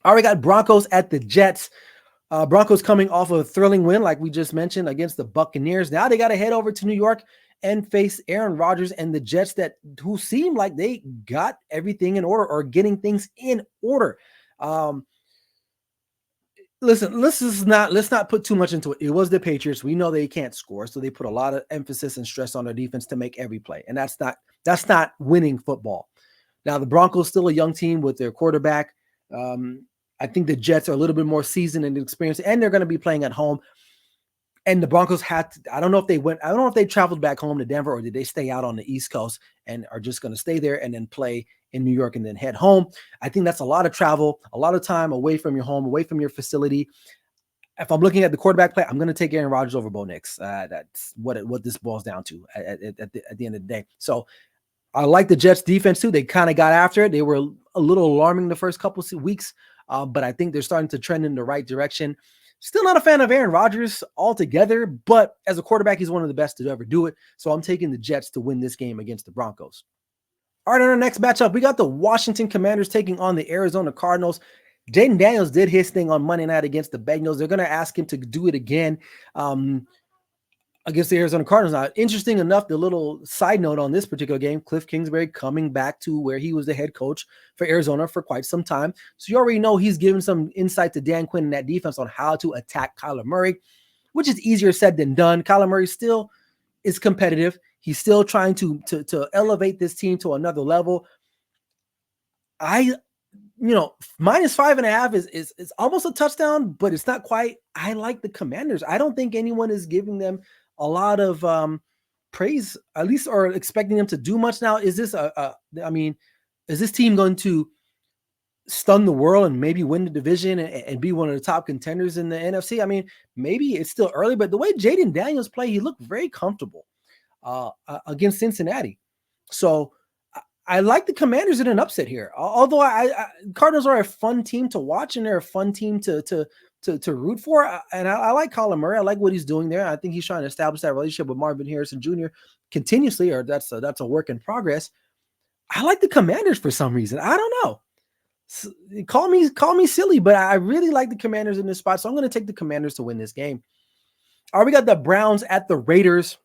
All right, we got Broncos at the Jets. Broncos coming off of a thrilling win, like we just mentioned, against the Buccaneers. Now they got to head over to New York and face Aaron Rodgers and the Jets who seem like they got everything in order or getting things in order. Listen, let's not put too much into it. It was the Patriots. We know they can't score, so they put a lot of emphasis and stress on their defense to make every play, and that's not winning football. Now the Broncos still a young team with their quarterback. I think the Jets are a little bit more seasoned and experienced, and they're going to be playing at home. And the Broncos I don't know if they traveled back home to Denver, or did they stay out on the East Coast and are just going to stay there and then play in New York and then head home. I think that's a lot of travel, a lot of time away from your home, away from your facility. If I'm looking at the quarterback play, I'm going to take Aaron Rodgers over Bo Nix. That's what this boils down to at the end of the day. So I like the Jets defense too. They kind of got after it. They were a little alarming the first couple of weeks, but I think they're starting to trend in the right direction. Still not a fan of Aaron Rodgers altogether, but as a quarterback, he's one of the best to ever do it. So I'm taking the Jets to win this game against the Broncos. All right, on our next matchup, we got the Washington Commanders taking on the Arizona Cardinals. Jaden Daniels did his thing on Monday night against the Bengals. They're going to ask him to do it again against the Arizona Cardinals. Now, interesting enough, the little side note on this particular game, Cliff Kingsbury coming back to where he was the head coach for Arizona for quite some time. So you already know he's given some insight to Dan Quinn and that defense on how to attack Kyler Murray, which is easier said than done. Kyler Murray still is competitive. He's still trying to elevate this team to another level. -5.5 is almost a touchdown, but it's not quite. I like the Commanders. I don't think anyone is giving them a lot of praise, at least, or expecting them to do much. Now, is this is this team going to stun the world and maybe win the division and be one of the top contenders in the NFC? I mean, maybe it's still early, but the way Jaden Daniels played, he looked very comfortable against Cincinnati. So I like the Commanders in an upset here. Although Cardinals are a fun team to watch and they're a fun team to root for. And I like Kyler Murray. I like what he's doing there. I think he's trying to establish that relationship with Marvin Harrison Jr. continuously, or that's a work in progress. I like the Commanders for some reason. I don't know. Call me silly, but I really like the Commanders in this spot. So I'm going to take the Commanders to win this game. All right, we got the Browns at the Raiders.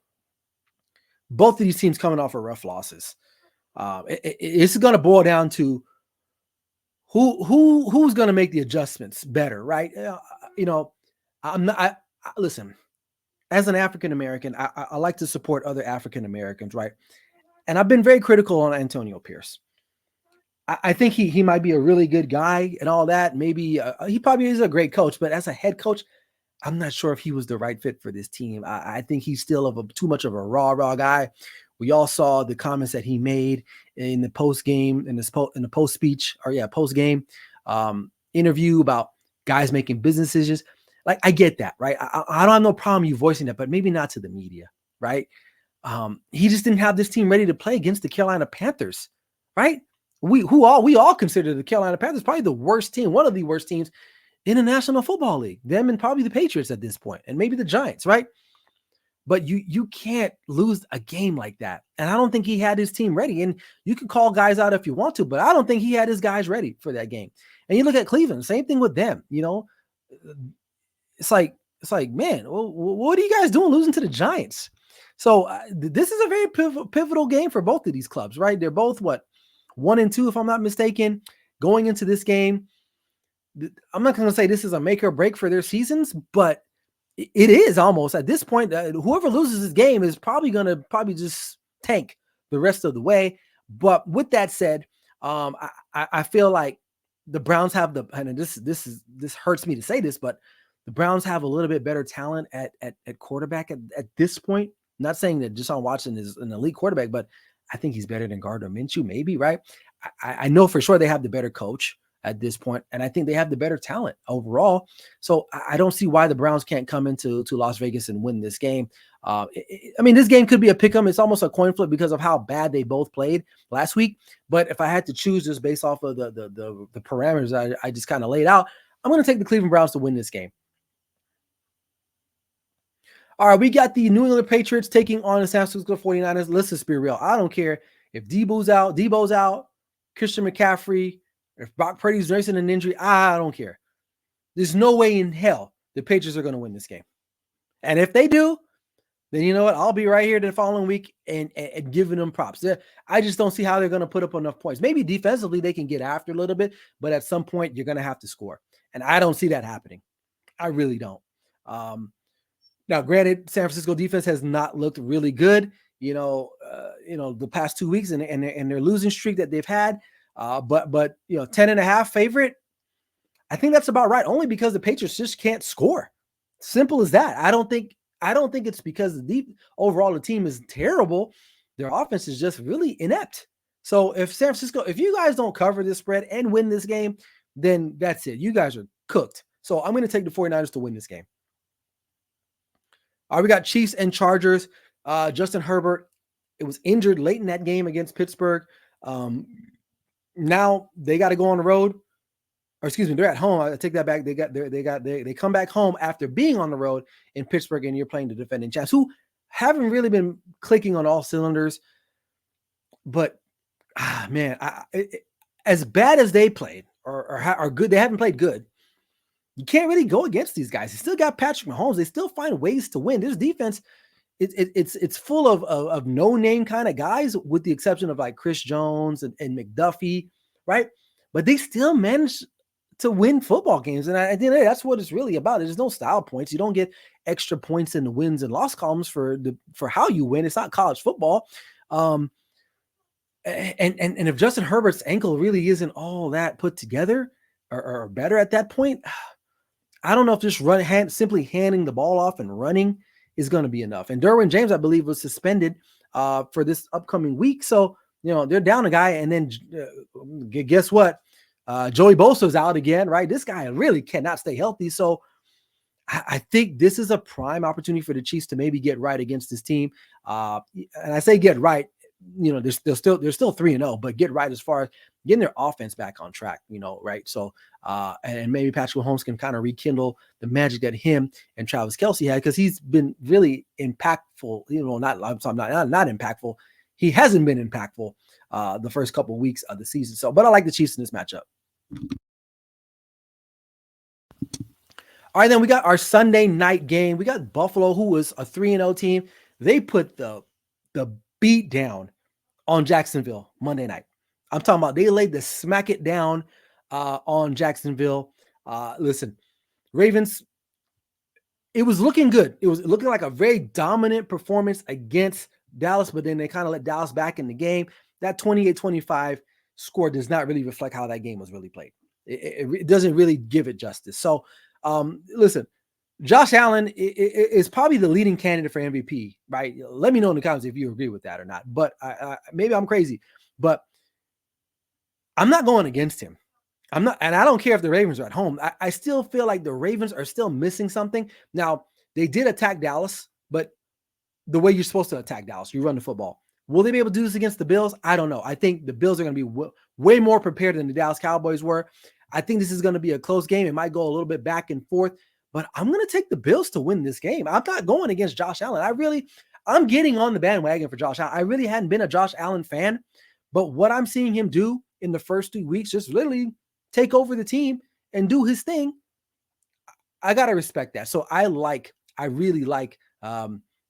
Both of these teams coming off of rough losses. It's going to boil down to who's going to make the adjustments better, right? Listen, as an African American, I like to support other African Americans, right? And I've been very critical on Antonio Pierce. I think he might be a really good guy and all that. Maybe he probably is a great coach, but as a head coach, I'm not sure if he was the right fit for this team. I think he's still too much of a raw guy. We all saw the comments that he made in the post game, in the post speech, post game interview about guys making business decisions. Like, I get that, right? I don't have no problem you voicing that, but maybe not to the media, right? He just didn't have this team ready to play against the Carolina Panthers, right? We all consider the Carolina Panthers probably the worst team, one of the worst teams in the National Football League. Them and probably the Patriots at this point, and maybe the Giants, right? But you can't lose a game like that. And I don't think he had his team ready. And you can call guys out if you want to, but I don't think he had his guys ready for that game. And you look at Cleveland, same thing with them. It's like, man, what are you guys doing losing to the Giants? So this is a very pivotal game for both of these clubs, right? They're both 1-2, if I'm not mistaken, going into this game. I'm not going to say this is a make or break for their seasons, but it is almost at this point. Whoever loses this game is probably going to just tank the rest of the way. But with that said, I feel like the Browns have and this hurts me to say this, but the Browns have a little bit better talent at quarterback at this point. I'm not saying that Deshaun Watson is an elite quarterback, but I think he's better than Gardner Minshew, maybe, right? I know for sure they have the better coach at this point, and I think they have the better talent overall. So I don't see why the Browns can't come into Las Vegas and win this game. This game could be a pick-em. It's almost a coin flip because of how bad they both played last week. But if I had to choose just based off of the parameters I just kind of laid out, I'm going to take the Cleveland Browns to win this game. All right, we got the New England Patriots taking on the San Francisco 49ers. Let's just be real. I don't care if Debo's out, Christian McCaffrey, if Brock Purdy's nursing an injury, I don't care. There's no way in hell the Patriots are going to win this game. And if they do, then you know what? I'll be right here the following week and giving them props. I just don't see how they're going to put up enough points. Maybe defensively they can get after a little bit, but at some point you're going to have to score. And I don't see that happening. I really don't. Now, granted, San Francisco defense has not looked really good, the past 2 weeks and their losing streak that they've had. But 10.5 favorite, I think that's about right. Only because the Patriots just can't score. Simple as that. I don't think it's because overall the team is terrible. Their offense is just really inept. So if you guys don't cover this spread and win this game, then that's it. You guys are cooked. So I'm going to take the 49ers to win this game. All right, we got Chiefs and Chargers. Justin Herbert, it was injured late in that game against Pittsburgh. Now they got to go on the road, or excuse me, they're at home. I take that back. They come back home after being on the road in Pittsburgh, and you're playing the defending champs who haven't really been clicking on all cylinders. But man, as bad as they played, are good. They haven't played good. You can't really go against these guys. They still got Patrick Mahomes. They still find ways to win. This defense, it's full of no name kind of guys, with the exception of like Chris Jones and McDuffie, right? But they still manage to win football games, and I think that's what it's really about. There's no style points. You don't get extra points in the wins and loss columns for how you win. It's not college football. And if Justin Herbert's ankle really isn't all that put together or better at that point, I don't know if just simply handing the ball off and running is going to be enough. And Derwin James, I believe, was suspended for this upcoming week. So, they're down a guy. And then guess what? Joey Bosa's out again, right? This guy really cannot stay healthy. So I think this is a prime opportunity for the Chiefs to maybe get right against this team. And I say get right, they're still 3-0, but get right as far as getting their offense back on track, right? So, and maybe Patrick Mahomes can kind of rekindle the magic that him and Travis Kelce had, because he's been really impactful, not impactful. He hasn't been impactful the first couple of weeks of the season. So, but I like the Chiefs in this matchup. All right, then we got our Sunday night game. We got Buffalo, who was a 3-0 team. They put the beat down on Jacksonville Monday night. I'm talking about they laid the smack it down on Jacksonville. Listen, Ravens, it was looking good. It was looking like a very dominant performance against Dallas, but then they kind of let Dallas back in the game. That 28-25 score does not really reflect how that game was really played. It doesn't really give it justice. So, listen, Josh Allen is probably the leading candidate for MVP, right? Let me know in the comments if you agree with that or not. But maybe I'm crazy, but I'm not going against him. I'm not, and I don't care if the Ravens are at home. I still feel like the Ravens are still missing something. Now, they did attack Dallas, but the way you're supposed to attack Dallas, you run the football. Will they be able to do this against the Bills? I don't know. I think the Bills are going to be way more prepared than the Dallas Cowboys were. I think this is going to be a close game. It might go a little bit back and forth, but I'm going to take the Bills to win this game. I'm not going against Josh Allen. I'm getting on the bandwagon for Josh Allen. I really hadn't been a Josh Allen fan, but what I'm seeing him do in the first 2 weeks, just literally take over the team and do his thing, I got to respect that. So I really like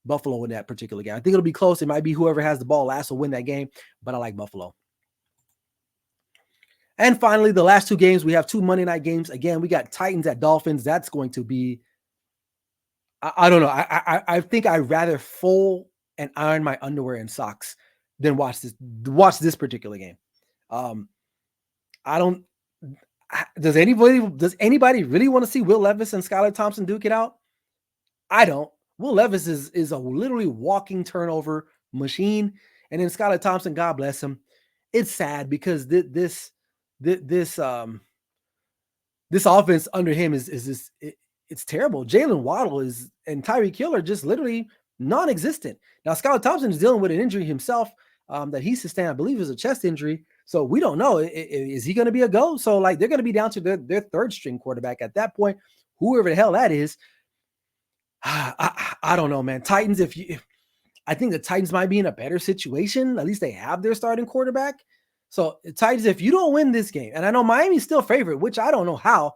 Buffalo in that particular game. I think it'll be close. It might be whoever has the ball last will win that game, but I like Buffalo. And finally, the last two games, we have two Monday night games. Again, we got Titans at Dolphins. That's going to be, I don't know. I think I'd rather fold and iron my underwear and socks than watch this particular game. Does anybody really want to see Will Levis and Skylar Thompson duke it out? I don't. Will Levis is a literally walking turnover machine. And then Skylar Thompson, God bless him. It's sad because this offense under him it's terrible. Jalen Waddle and Tyreek Hill are just literally non-existent. Now, Skylar Thompson is dealing with an injury himself that he sustained, I believe, is a chest injury. So we don't know. Is he going to be a go? So like they're going to be down to their third string quarterback at that point, whoever the hell that is. I don't know, man. Titans, I think the Titans might be in a better situation. At least they have their starting quarterback. So Titans, if you don't win this game, and I know Miami's still favorite, which I don't know how,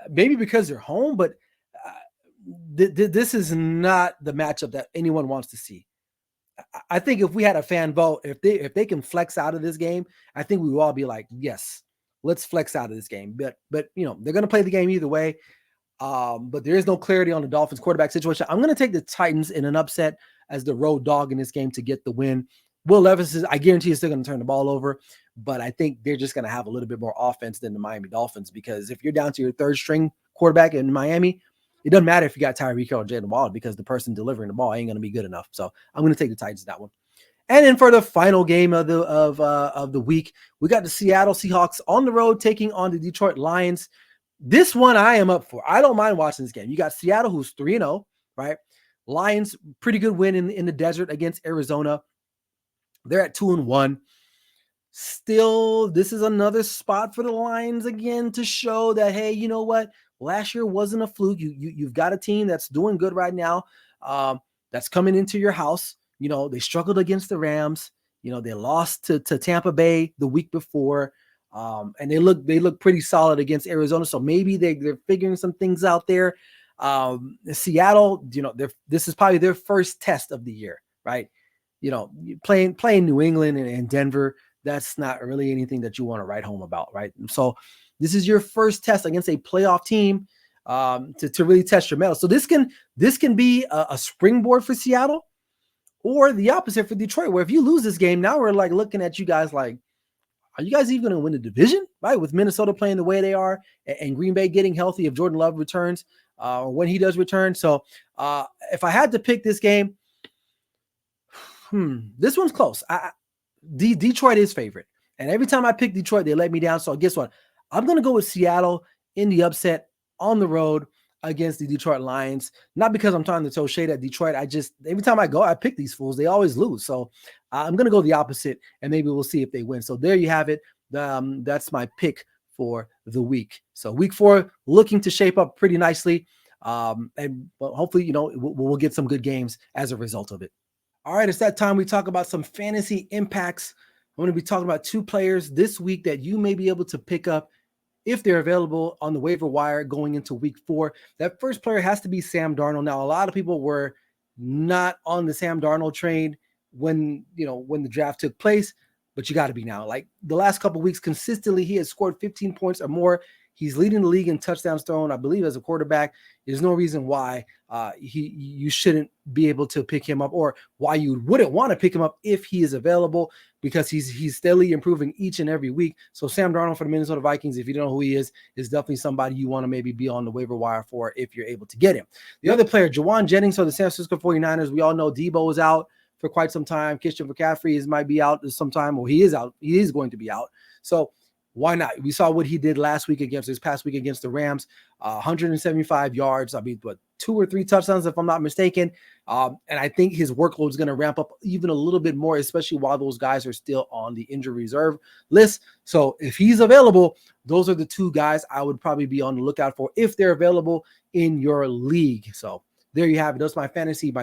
maybe because they're home, but this is not the matchup that anyone wants to see. I think if we had a fan vote, if they can flex out of this game, I think we would all be like, yes, let's flex out of this game. But they're going to play the game either way. But there is no clarity on the Dolphins quarterback situation. I'm going to take the Titans in an upset as the road dog in this game to get the win. Will Levis I guarantee, is still going to turn the ball over, but I think they're just going to have a little bit more offense than the Miami Dolphins, because if you're down to your third string quarterback in Miami, it doesn't matter if you got Tyreek Hill or Jalen Waddle, because the person delivering the ball ain't going to be good enough. So I'm going to take the Titans in that one. And then for the final game of the week, we got the Seattle Seahawks on the road taking on the Detroit Lions. This one I am up for. I don't mind watching this game. You got Seattle, who's 3-0, right? Lions, pretty good win in the desert against Arizona. They're at 2-1. Still, this is another spot for the Lions again to show that, hey, you know what? Last year wasn't a fluke. You've got a team that's doing good right now, that's coming into your house. They struggled against the Rams. They lost to Tampa Bay the week before. And they look pretty solid against Arizona. So maybe they're figuring some things out there. Seattle, this is probably their first test of the year, right? Playing New England and Denver, that's not really anything that you want to write home about, right? So this is your first test against a playoff team to really test your mettle. So this can be a springboard for Seattle, or the opposite for Detroit, where if you lose this game, now we're like looking at you guys like, are you guys even going to win the division, right? With Minnesota playing the way they are and Green Bay getting healthy if Jordan Love returns or when he does return. So if I had to pick this game, this one's close. Detroit is favorite. And every time I pick Detroit, they let me down. So guess what? I'm going to go with Seattle in the upset on the road against the Detroit Lions. Not because I'm trying to throw shade at Detroit. Every time I pick these fools, they always lose. So I'm going to go the opposite, and maybe we'll see if they win. So there you have it. That's my pick for the week. So week 4 looking to shape up pretty nicely. And hopefully, we'll get some good games as a result of it. All right, it's that time we talk about some fantasy impacts. I'm going to be talking about 2 players this week that you may be able to pick up if they're available on the waiver wire going into week 4. That first player has to be Sam Darnold. Now, a lot of people were not on the Sam Darnold train when the draft took place, but you got to be now. Like the last couple of weeks, consistently, he has scored 15 points or more. He's leading the league in touchdowns thrown, I believe, as a quarterback. There's no reason why you shouldn't be able to pick him up, or why you wouldn't want to pick him up if he is available, because he's steadily improving each and every week. So Sam Darnold for the Minnesota Vikings, if you don't know who he is definitely somebody you want to maybe be on the waiver wire for if you're able to get him. The other player, Jawan Jennings for the San Francisco 49ers. We all know Debo is out for quite some time. Christian McCaffrey might be out sometime, or he is out. He is going to be out. So why not? We saw what he did this past week against the Rams, 175 yards. 2 or 3 touchdowns, if I'm not mistaken. And I think his workload is going to ramp up even a little bit more, especially while those guys are still on the injury reserve list. So if he's available, those are the 2 guys I would probably be on the lookout for if they're available in your league. So there you have it. Those are my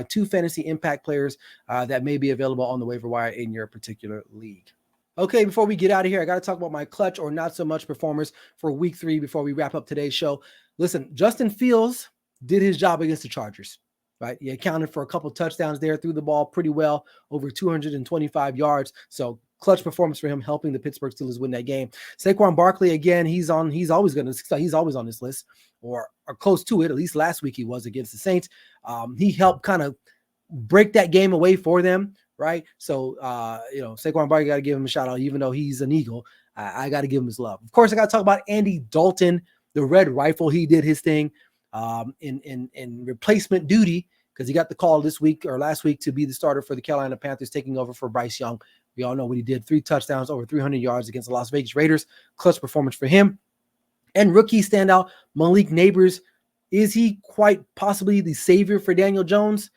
2 fantasy impact players that may be available on the waiver wire in your particular league. Okay, before we get out of here, I got to talk about my clutch or not so much performers for week 3 before we wrap up today's show. Listen, Justin Fields did his job against the Chargers, right? He accounted for a couple touchdowns there, threw the ball pretty well, over 225 yards. So clutch performance for him, helping the Pittsburgh Steelers win that game. Saquon Barkley, again, he's always on this list, or close to it. At least last week he was against the Saints. He helped kind of break that game away for them. Right. So, Saquon Barkley, got to give him a shout out, even though he's an Eagle. I got to give him his love. Of course, I got to talk about Andy Dalton, the Red Rifle. He did his thing in replacement duty, because he got the call last week to be the starter for the Carolina Panthers, taking over for Bryce Young. We all know what he did. 3 touchdowns, over 300 yards against the Las Vegas Raiders. Clutch performance for him. And rookie standout, Malik Neighbors. Is he quite possibly the savior for Daniel Jones?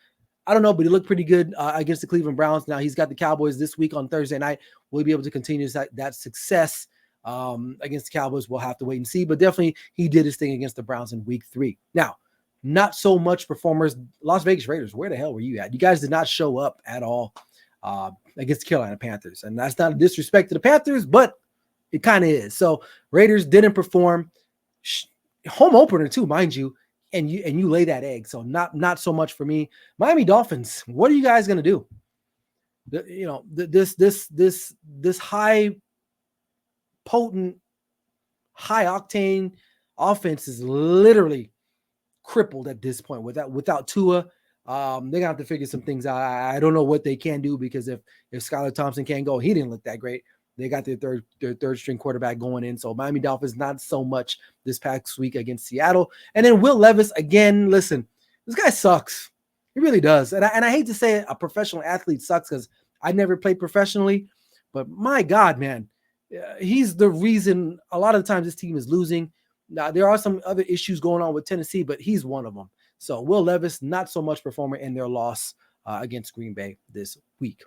I don't know, but he looked pretty good against the Cleveland Browns. Now he's got the Cowboys this week on Thursday night. Will he be able to continue that success against the Cowboys? We'll have to wait and see. But definitely he did his thing against the Browns in week 3. Now, not so much performers. Las Vegas Raiders, where the hell were you at? You guys did not show up at all against the Carolina Panthers. And that's not a disrespect to the Panthers, but it kind of is. So Raiders didn't perform. Home opener too, mind you. And you lay that egg. So not so much for me. Miami Dolphins, what are you guys going to do? This high potent, high octane offense is literally crippled at this point without Tua. They're gonna have to figure some things out. I don't know what they can do, because if Skylar Thompson can't go, he didn't look that great. They got their third string quarterback going in. So Miami Dolphins, not so much this past week against Seattle. And then Will Levis, again, listen, this guy sucks. He really does. And I hate to say it, a professional athlete sucks, because I never played professionally. But my God, man, he's the reason a lot of the times this team is losing. Now, there are some other issues going on with Tennessee, but he's one of them. So Will Levis, not so much performer in their loss against Green Bay this week.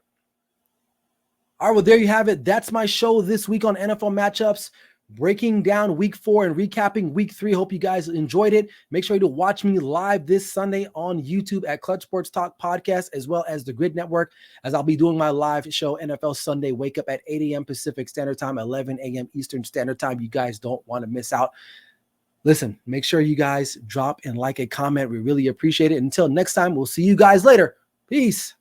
All right, well, there you have it. That's my show this week on NFL matchups. breaking down week 4 and recapping week 3. Hope you guys enjoyed it. Make sure to watch me live this Sunday on YouTube at Clutch Sports Talk Podcast, as well as the Grid Network, as I'll be doing my live show NFL Sunday Wake Up at 8 a.m. Pacific Standard Time, 11 a.m. Eastern Standard Time. You guys don't want to miss out. Listen, make sure you guys drop and like a comment. We really appreciate it. Until next time, we'll see you guys later. Peace.